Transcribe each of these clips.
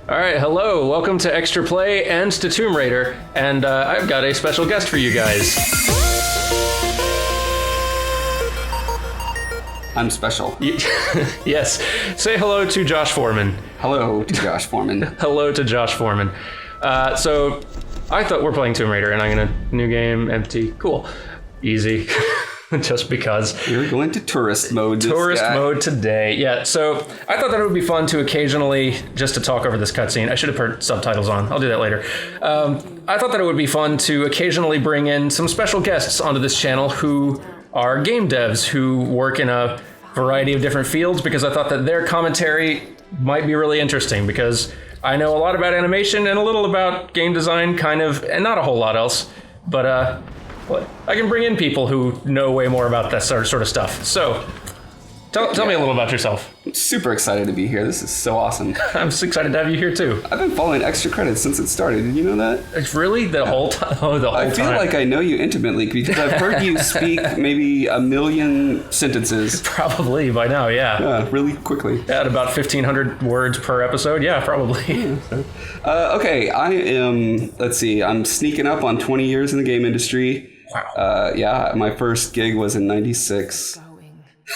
All right, hello, welcome to Extra Play and to Tomb Raider, and I've got a special guest for you guys. I'm special. Yes, say hello to Josh Foreman. Hello to Josh Foreman. Hello to Josh Foreman. So, I thought we're playing Tomb Raider, and I'm gonna, new game, empty, cool, easy. Just because. We're going to tourist mode. Tourist mode today. Yeah, so I thought that it would be fun to occasionally, just to talk over this cutscene. I should have put subtitles on. I'll do that later. I thought that it would be fun to occasionally bring in some special guests onto this channel who are game devs, who work in a variety of different fields, because I thought that their commentary might be really interesting, because I know a lot about animation and a little about game design, kind of, and not a whole lot else, but I can bring in people who know way more about that sort of stuff. So, tell me a little about yourself. I'm super excited to be here. This is so awesome. I'm so excited to have you here too. I've been following Extra Credits since it started. Did you know that? It's really the whole time. Oh, the whole time. I feel like I know you intimately because I've heard you speak maybe 1 million sentences. Probably by now, yeah. Yeah, really quickly. At about 1,500 words per episode. Yeah, probably. Okay, I am. Let's see. I'm sneaking up on 20 years in the game industry. Wow. Yeah, my first gig was in 96.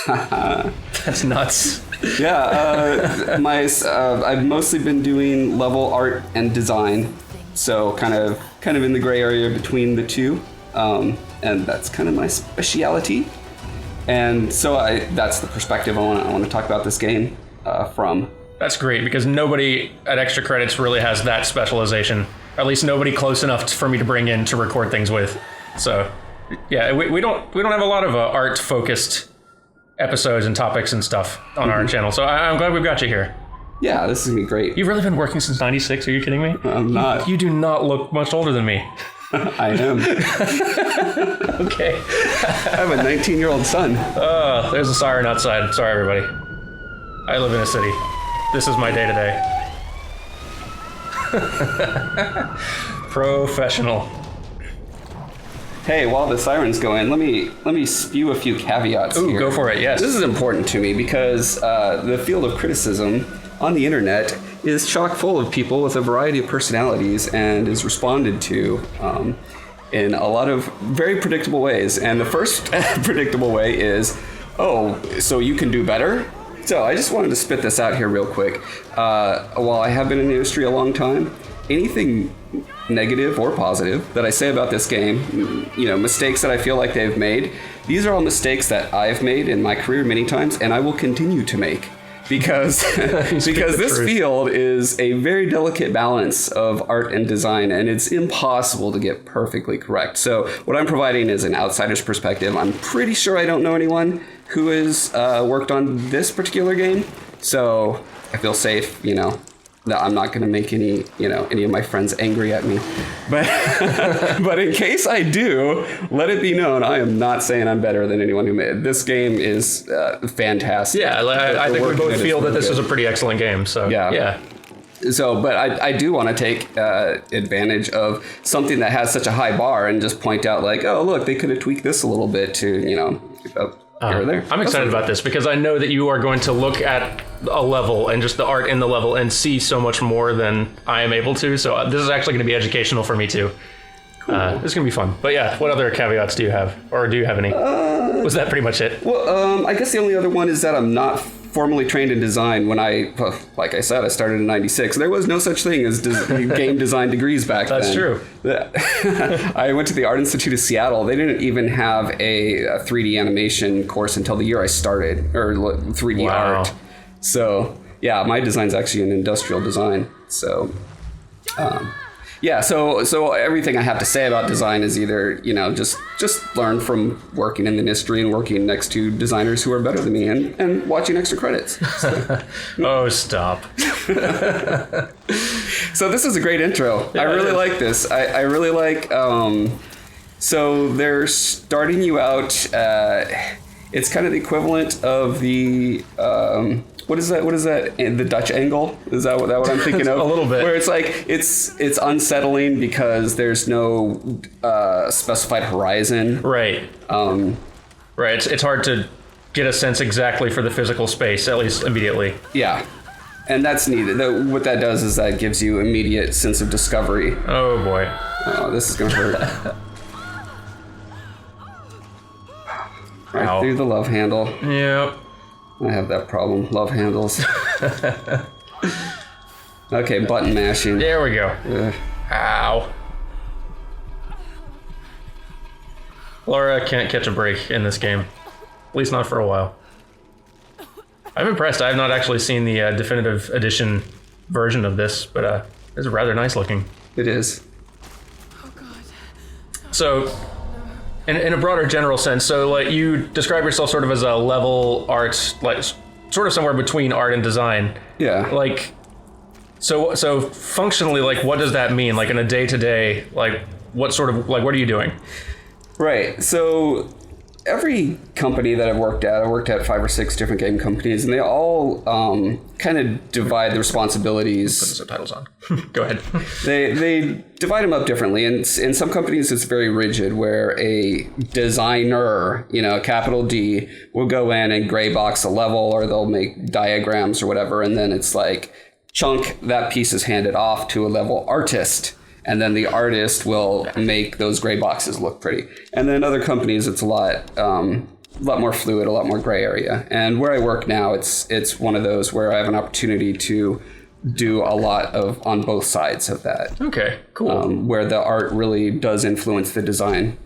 That's nuts. Yeah, I've mostly been doing level art and design, so kind of in the gray area between the two, and that's kind of my speciality. And so that's the perspective I want to talk about this game from. That's great, because nobody at Extra Credits really has that specialization. At least nobody close enough for me to bring in to record things with. So, yeah, we don't have a lot of art focused episodes and topics and stuff on our channel. So I'm glad we've got you here. Yeah, this is gonna be great. You've really been working since '96? Are you kidding me? I'm not. You do not look much older than me. I am. Okay. I have a 19-year-old son. There's a siren outside. Sorry, everybody. I live in a city. This is my day to day. Professional. Hey, while the siren's going, let me spew a few caveats here. Ooh, go for it, yes. This is important to me because the field of criticism on the internet is chock full of people with a variety of personalities and is responded to in a lot of very predictable ways. And the first predictable way is, oh, so you can do better? So I just wanted to spit this out here real quick. While I have been in the industry a long time, anything negative or positive that I say about this game, mistakes that I feel like they've made, these are all mistakes that I've made in my career many times, and I will continue to make because this field is a very delicate balance of art and design, and it's impossible to get perfectly correct. So what I'm providing is an outsider's perspective. I'm pretty sure I don't know anyone who has worked on this particular game, so I feel safe, that I'm not going to make any of my friends angry at me. But in case I do, let it be known, I am not saying I'm better than anyone who made it. This game is fantastic. Yeah, I think we both feel that this is a pretty excellent game. So yeah. So, but I do want to take advantage of something that has such a high bar and just point out like, oh, look, they could have tweaked this a little bit to, here or there. I'm excited about this because I know that you are going to look at a level and just the art in the level and see so much more than I am able to. So this is actually going to be educational for me too. Cool. This is going to be fun. But yeah, what other caveats do you have? Or do you have any? Was that pretty much it? Well, I guess the only other one is that I'm not formally trained in design. When like I said, I started in 96. There was no such thing as game design degrees back then. That's true. I went to the Art Institute of Seattle. They didn't even have a 3D animation course until the year I started, or 3D art. So yeah, my design's actually in industrial design. So yeah, so everything I have to say about design is either, just learn from working in the industry and working next to designers who are better than me and watching Extra Credits. So. Oh, stop. So this is a great intro. Yeah, I really like this. I really like, so they're starting you out, it's kind of the equivalent of the, what is that? The Dutch angle? Is that what I'm thinking of? A little bit. Where it's like it's unsettling because there's no specified horizon. Right. Right. It's hard to get a sense exactly for the physical space, at least immediately. Yeah. And that's needed. What that does is that gives you immediate sense of discovery. Oh boy. Oh, this is gonna hurt. Right Ow. through the love handle. Yep. I have that problem. Love handles. Okay, button mashing. There we go. Ugh. Ow. Laura can't catch a break in this game. At least not for a while. I'm impressed. I have not actually seen the definitive edition version of this, but it's rather nice looking. It is. Oh God. So, in a broader general sense, so like you describe yourself sort of as a level art, like sort of somewhere between art and design. Yeah. Like, so functionally, like, what does that mean? Like in a day-to-day, like, what sort of, like, what are you doing? Right. So every company that I worked at 5 or 6 different game companies, and they all kind of divide the responsibilities. Put the subtitles on. Go ahead. They divide them up differently. And in some companies, it's very rigid, where a designer, capital D, will go in and gray box a level, or they'll make diagrams or whatever. And then it's like, chunk, that piece is handed off to a level artist. And then the artist will make those gray boxes look pretty. And then other companies, it's a lot more fluid, a lot more gray area. And where I work now, it's one of those where I have an opportunity to do a lot of on both sides of that. Okay, cool. Where the art really does influence the design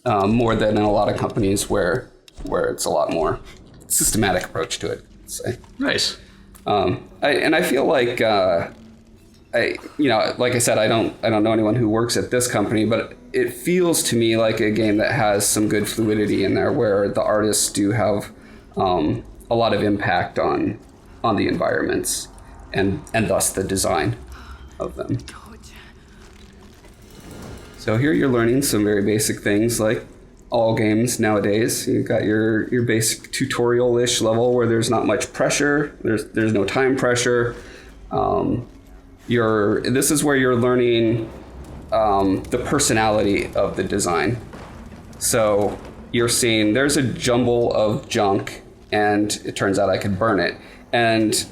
more than in a lot of companies where it's a lot more systematic approach to it. Let's say. Nice. I feel like. Like I said, I don't know anyone who works at this company, but it feels to me like a game that has some good fluidity in there, where the artists do have a lot of impact on the environments and thus the design of them. So here you're learning some very basic things, like all games nowadays. You've got your basic tutorial-ish level where there's not much pressure. There's no time pressure. This is where you're learning the personality of the design. So you're seeing there's a jumble of junk, and it turns out I could burn it. And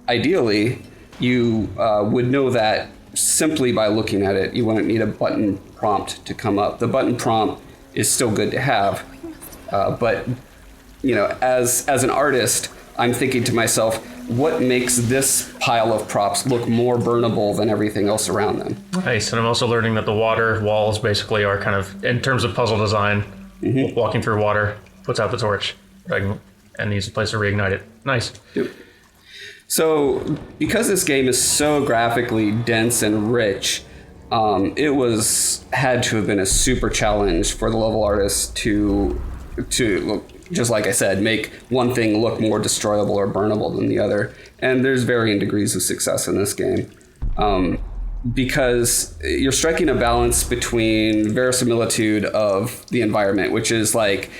ideally, you would know that simply by looking at it. You wouldn't need a button prompt to come up. The button prompt is still good to have, but as an artist, I'm thinking to myself, what makes this pile of props look more burnable than everything else around them? Nice. And I'm also learning that the water walls basically are kind of, in terms of puzzle design, walking through water puts out the torch and needs a place to reignite it. Nice. Yep. So because this game is so graphically dense and rich, it had to have been a super challenge for the level artists to just like I said, make one thing look more destroyable or burnable than the other. And there's varying degrees of success in this game. Because you're striking a balance between verisimilitude of the environment, which is like,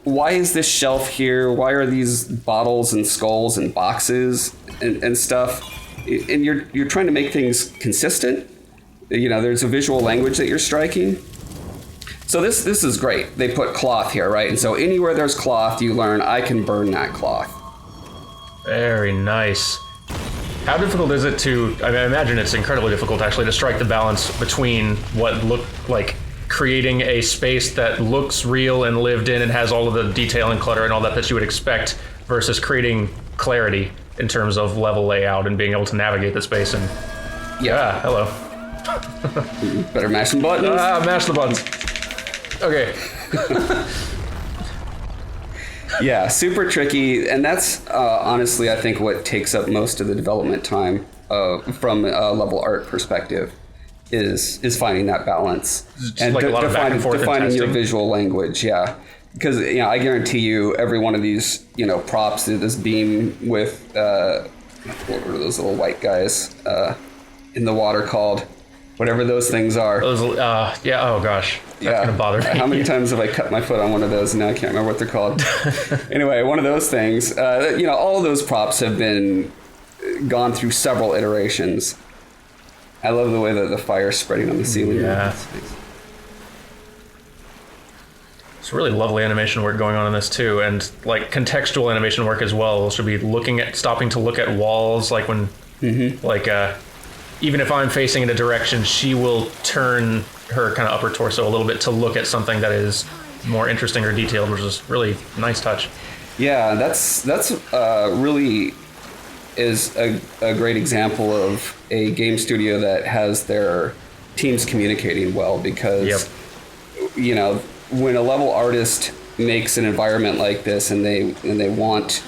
why is this shelf here? Why are these bottles and skulls and boxes and stuff? And you're trying to make things consistent. There's a visual language that you're striking. So this is great. They put cloth here, right? And so anywhere there's cloth, you learn I can burn that cloth. Very nice. How difficult is it I imagine it's incredibly difficult actually to strike the balance between what look like creating a space that looks real and lived in and has all of the detail and clutter and all that you would expect versus creating clarity in terms of level layout and being able to navigate the space and hello. Better mash some buttons. Mash the buttons. Okay. Yeah, super tricky, and that's honestly, I think, what takes up most of the development time from a level art perspective is finding that balance and like a lot of back and forth defining and your testing. visual language. Yeah, because I guarantee you, every one of these props, this beam with what were those little white guys in the water called? Whatever those things are. Those, oh gosh. That's gonna bother me. How many times have I cut my foot on one of those and now I can't remember what they're called? Anyway, one of those things. All of those props have been gone through several iterations. I love the way that the fire's spreading on the ceiling. Yeah. It's really lovely animation work going on in this too, and like contextual animation work as well. She'll be stopping to look at walls, like when, even if I'm facing in a direction, she will turn her kind of upper torso a little bit to look at something that is more interesting or detailed, which is really nice touch. Yeah, that's really is a great example of a game studio that has their teams communicating well, because when a level artist makes an environment like this and they want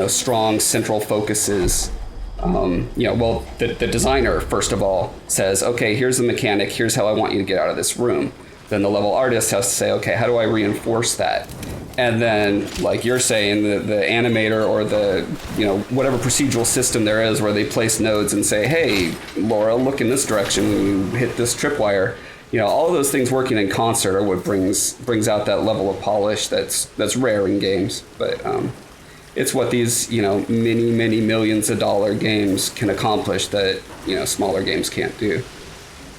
strong central focuses, the designer first of all says, okay, here's the mechanic, here's how I want you to get out of this room. Then the level artist has to say, okay, how do I reinforce that? And then, like you're saying, the animator or the whatever procedural system there is where they place nodes and say, hey, Laura, look in this direction when you hit this tripwire. All of those things working in concert are what brings out that level of polish that's rare in games. But it's what these many millions of dollar games can accomplish that smaller games can't do.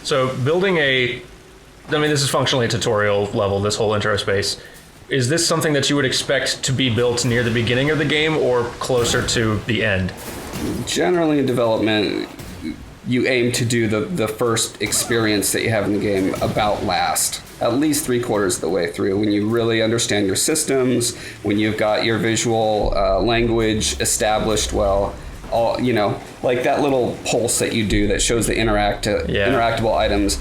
So building this is functionally a tutorial level, this whole intro space. Is this something that you would expect to be built near the beginning of the game or closer to the end? Generally in development, you aim to do the first experience that you have in the game about last, at least 3/4 of the way through, when you really understand your systems, when you've got your visual language established well, like that little pulse that you do that shows the interactable items.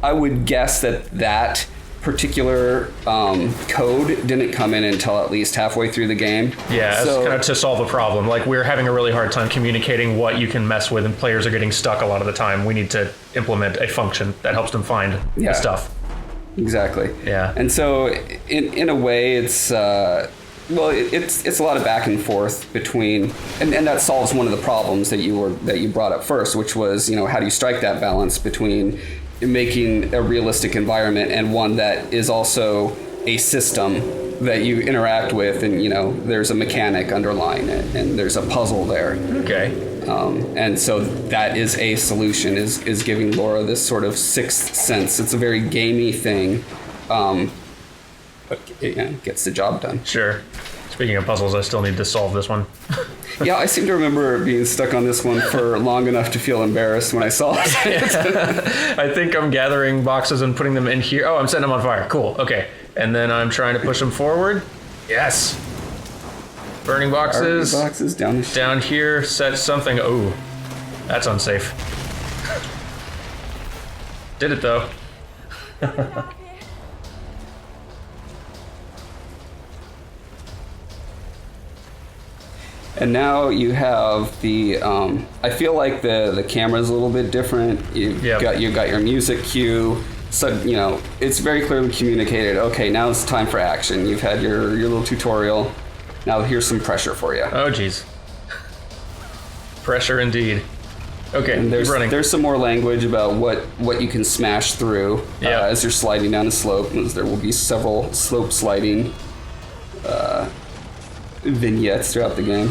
I would guess that particular code didn't come in until at least halfway through the game. Yeah, it's kind of to solve a problem. Like, we're having a really hard time communicating what you can mess with, and players are getting stuck a lot of the time. We need to implement a function that helps them find the stuff. Exactly. Yeah. And so, in a way, it's it's a lot of back and forth between, and that solves one of the problems that you brought up first, which was how do you strike that balance between making a realistic environment and one that is also a system that you interact with, and there's a mechanic underlying it and there's a puzzle there. Okay. And so that is a solution, is giving Laura this sort of sixth sense. It's a very gamey thing, but it gets the job done. Sure. Speaking of puzzles, I still need to solve this one. Yeah, I seem to remember being stuck on this one for long enough to feel embarrassed when I saw it. I think I'm gathering boxes and putting them in here. Oh, I'm setting them on fire. Cool. Okay. And then I'm trying to push them forward. Yes. Burning boxes. Down here. Set something. Oh, that's unsafe. Did it though. And now you have the. I feel like the camera's a little bit different. You've got your music cue. So it's very clearly communicated. Okay, now it's time for action. You've had your little tutorial. Now here's some pressure for you. Oh geez. Pressure indeed. Okay, and keep running. There's some more language about what you can smash through as you're sliding down the slope. As there will be several slope sliding vignettes throughout the game.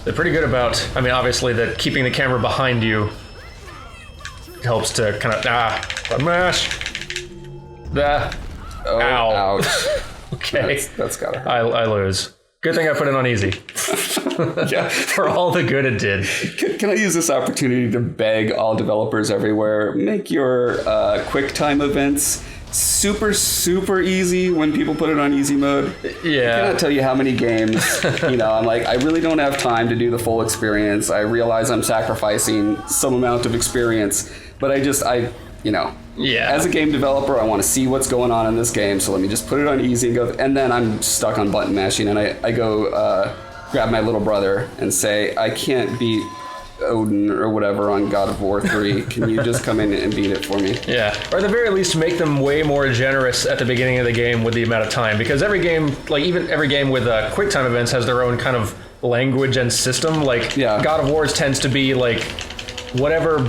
They're pretty good about, obviously that keeping the camera behind you helps to kind of, mash. Ow. Ouch. Okay. That's gotta hurt. I lose. Good thing I put it on easy. Yeah. For all the good it did. Can I use this opportunity to beg all developers everywhere, make your QuickTime events super, super easy when people put it on easy mode. Yeah. I cannot tell you how many games, I'm like, I really don't have time to do the full experience. I realize I'm sacrificing some amount of experience, but as a game developer, I want to see what's going on in this game, so let me just put it on easy and go, and then I'm stuck on button mashing, and I go grab my little brother and say, I can't beat Odin or whatever on God of War 3. Can you just come in and beat it for me? Yeah, or at the very least make them way more generous at the beginning of the game with the amount of time, because every game, like even every game with quick time events has their own kind of language and system. Like God of War's tends to be like whatever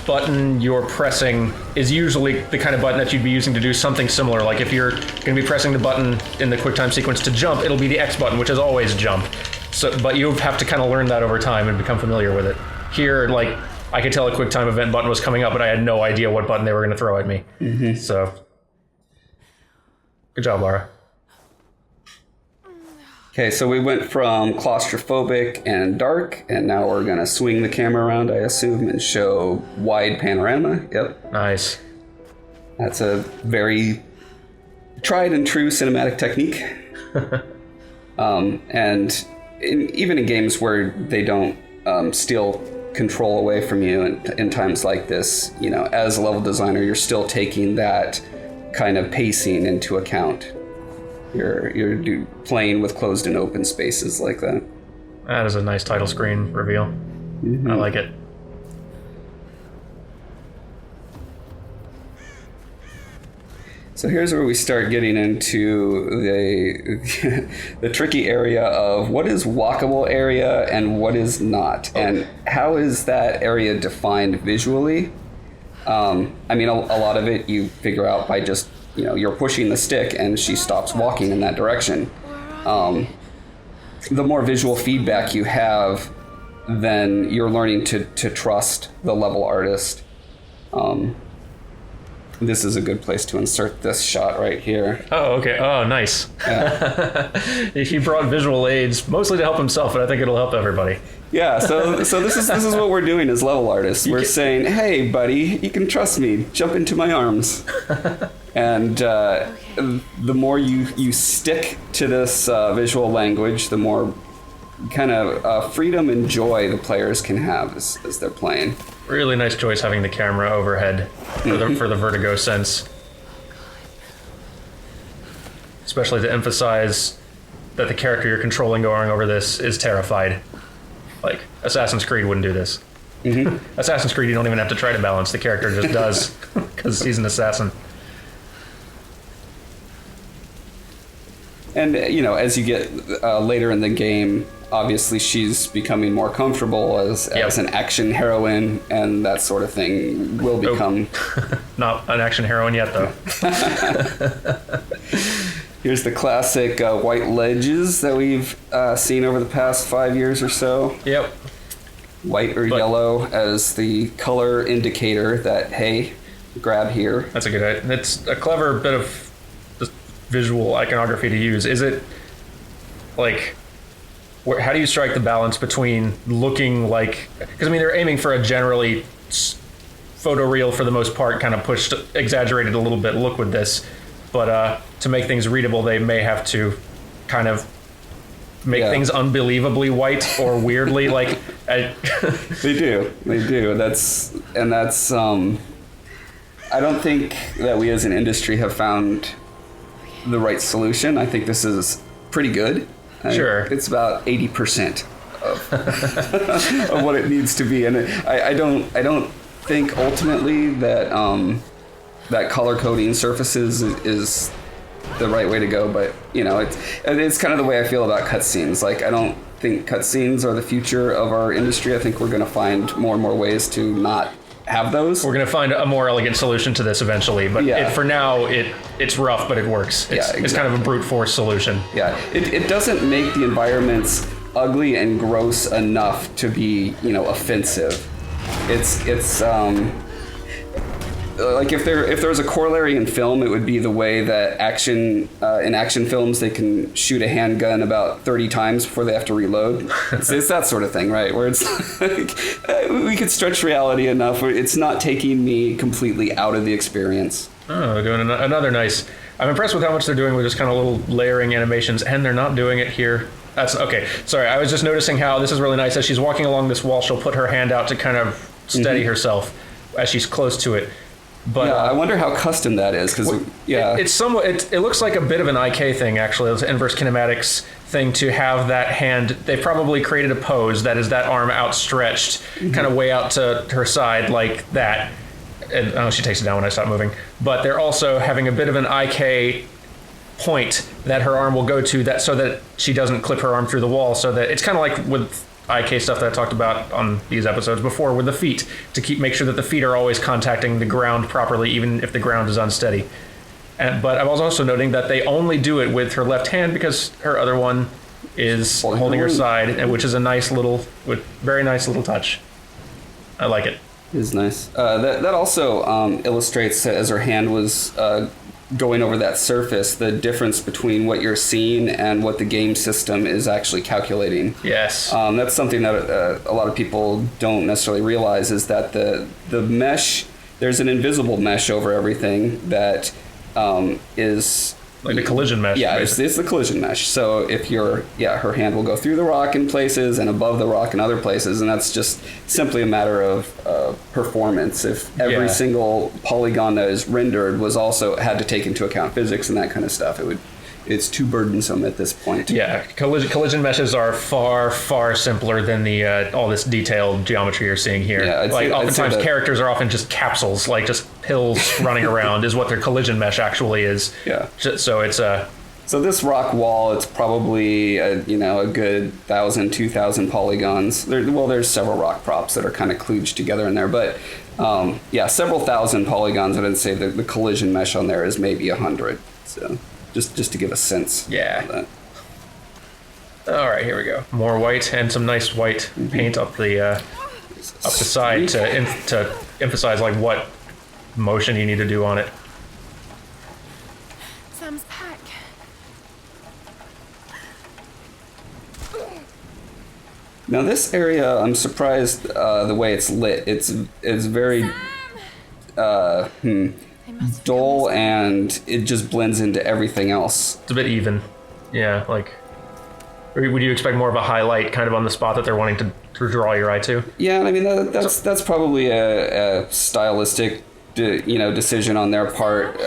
button you're pressing is usually the kind of button that you'd be using to do something similar. Like if you're going to be pressing the button in the QuickTime sequence to jump, it'll be the X button, which is always jump. So, but you have to kind of learn that over time and become familiar with it. Here, like I could tell a quick time event button was coming up, but I had no idea what button they were going to throw at me. So, good job, Laura. Okay, so we went from claustrophobic and dark, and now we're going to swing the camera around, I assume, and show wide panorama. Yep. Nice. That's a very tried and true cinematic technique. And even in games where they don't steal control away from you in times like this, you know, as a level designer, you're still taking that kind of pacing into account. You're playing with closed and open spaces like that. That is a nice title screen reveal. I like it. So here's where we start getting into the tricky area of what is walkable area and what is not, and how is that area defined visually. I mean, a lot of it you figure out by just, you know, you're pushing the stick and she stops walking in that direction. The more visual feedback you have, then you're learning to trust the level artist. This is a good place to insert this shot right here. Oh, okay. Oh, nice. Yeah. He brought visual aids mostly to help himself, but I think it'll help everybody. Yeah, so this is what we're doing as level artists. We're saying, hey, buddy, you can trust me. Jump into my arms. And the more you stick to this visual language, the more kind of freedom and joy the players can have as they're playing. Really nice choice having the camera overhead for the vertigo sense. Especially to emphasize that the character you're controlling going over this is terrified. Like, Assassin's Creed wouldn't do this. Assassin's Creed, you don't even have to try to balance. The character just does, because he's an assassin. And, you know, as you get later in the game, obviously she's becoming more comfortable as an action heroine, and that sort of thing will become... Not an action heroine yet, though. Here's the classic white ledges that we've seen over the past 5 years or so. Yep. White or yellow as the color indicator that, hey, grab here. That's a good idea. It's a clever bit of just visual iconography to use. Is it, like... How do you strike the balance between looking like... Because, I mean, they're aiming for a generally photoreal, for the most part, kind of pushed, exaggerated a little bit look with this. But to make things readable, they may have to kind of make things unbelievably white or weirdly, like... They do. That's... I don't think that we as an industry have found the right solution. I think this is pretty good. Sure. It's about 80% of what it needs to be, and I don't think ultimately that that color coding surfaces is the right way to go. But you know, it's kind of the way I feel about cutscenes. Like, I don't think cutscenes are the future of our industry. I think we're going to find more and more ways to not have those. We're going to find a more elegant solution to this eventually, but for now it's rough, but it works. It's kind of a brute force solution. Yeah, it doesn't make the environments ugly and gross enough to be, you know, offensive. It's like if there was a corollary in film, it would be the way that in action films they can shoot a handgun about 30 times before they have to reload. It's that sort of thing, right? Where it's like, we could stretch reality enough where it's not taking me completely out of the experience. Oh, they're doing another nice... I'm impressed with how much they're doing with just kind of little layering animations, and they're not doing it here. That's okay. Sorry, I was just noticing how this is really nice. As she's walking along this wall, she'll put her hand out to kind of steady herself as she's close to it. But I wonder how custom that is, because it's somewhat. It looks like a bit of an IK thing, actually. It's inverse kinematics thing to have that hand. They probably created a pose that is that arm outstretched, kind of way out to her side like that. And she takes it down when I stop moving. But they're also having a bit of an IK point that her arm will go to, that so that she doesn't clip her arm through the wall. So that it's kind of like with IK stuff that I talked about on these episodes before with the feet, to make sure that the feet are always contacting the ground properly, even if the ground is unsteady. But I was also noting that they only do it with her left hand because her other one is holding her side, and which is a very nice little touch. I like it. It is nice. That also illustrates, as her hand was going over that surface, the difference between what you're seeing and what the game system is actually calculating. Yes. That's something that a lot of people don't necessarily realize, is that the mesh, there's an invisible mesh over everything that is... Like the collision mesh. Yeah, it's the collision mesh. So if her hand will go through the rock in places and above the rock in other places, and that's just simply a matter of performance. If every single polygon that is rendered was also had to take into account physics and that kind of stuff, it's too burdensome at this point. Yeah, collision meshes are far, far simpler than the all this detailed geometry you're seeing here. Yeah, oftentimes characters are often just capsules, like just pills running around is what their collision mesh actually is. Yeah. So it's So this rock wall, it's probably a good 1,000, 2,000 polygons. There's several rock props that are kind of kludged together in there, but several thousand polygons. And I'd say the collision mesh on there is maybe 100. So just to give a sense. Yeah. Of that. All right, here we go. More white and some nice white paint up the side to emphasize like what motion you need to do on it. Sam's pack. Now this area, I'm surprised the way it's lit. It's very dull, and it just blends into everything else. It's a bit even. Yeah, like, or would you expect more of a highlight kind of on the spot that they're wanting to draw your eye to? Yeah, I mean that's probably a stylistic decision on their part.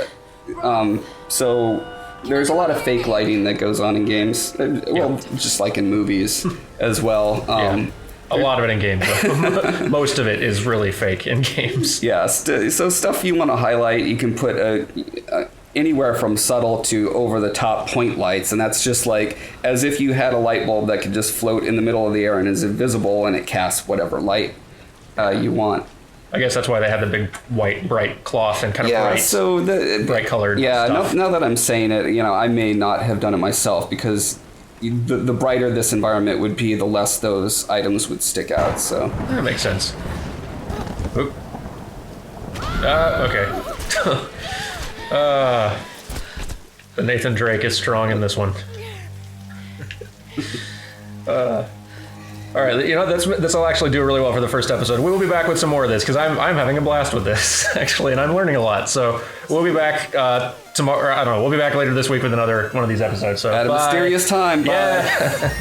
So there's a lot of fake lighting that goes on in games. Well, just like in movies as well. A lot of it in games, though. Most of it is really fake in games. Yeah, so stuff you want to highlight, you can put anywhere from subtle to over-the-top point lights, and that's just like as if you had a light bulb that could just float in the middle of the air and is invisible, and it casts whatever light you want. I guess that's why they have the big white, bright cloth and kind of bright colored stuff. Now that I'm saying it, I may not have done it myself, because the brighter this environment would be, the less those items would stick out. So that makes sense. Oop. Okay. The Nathan Drake is strong in this one. All right, this will actually do really well for the first episode. We will be back with some more of this, because I'm having a blast with this, actually, and I'm learning a lot. So we'll be back tomorrow. I don't know. We'll be back later this week with another one of these episodes. So at a mysterious time. Bye. Yeah.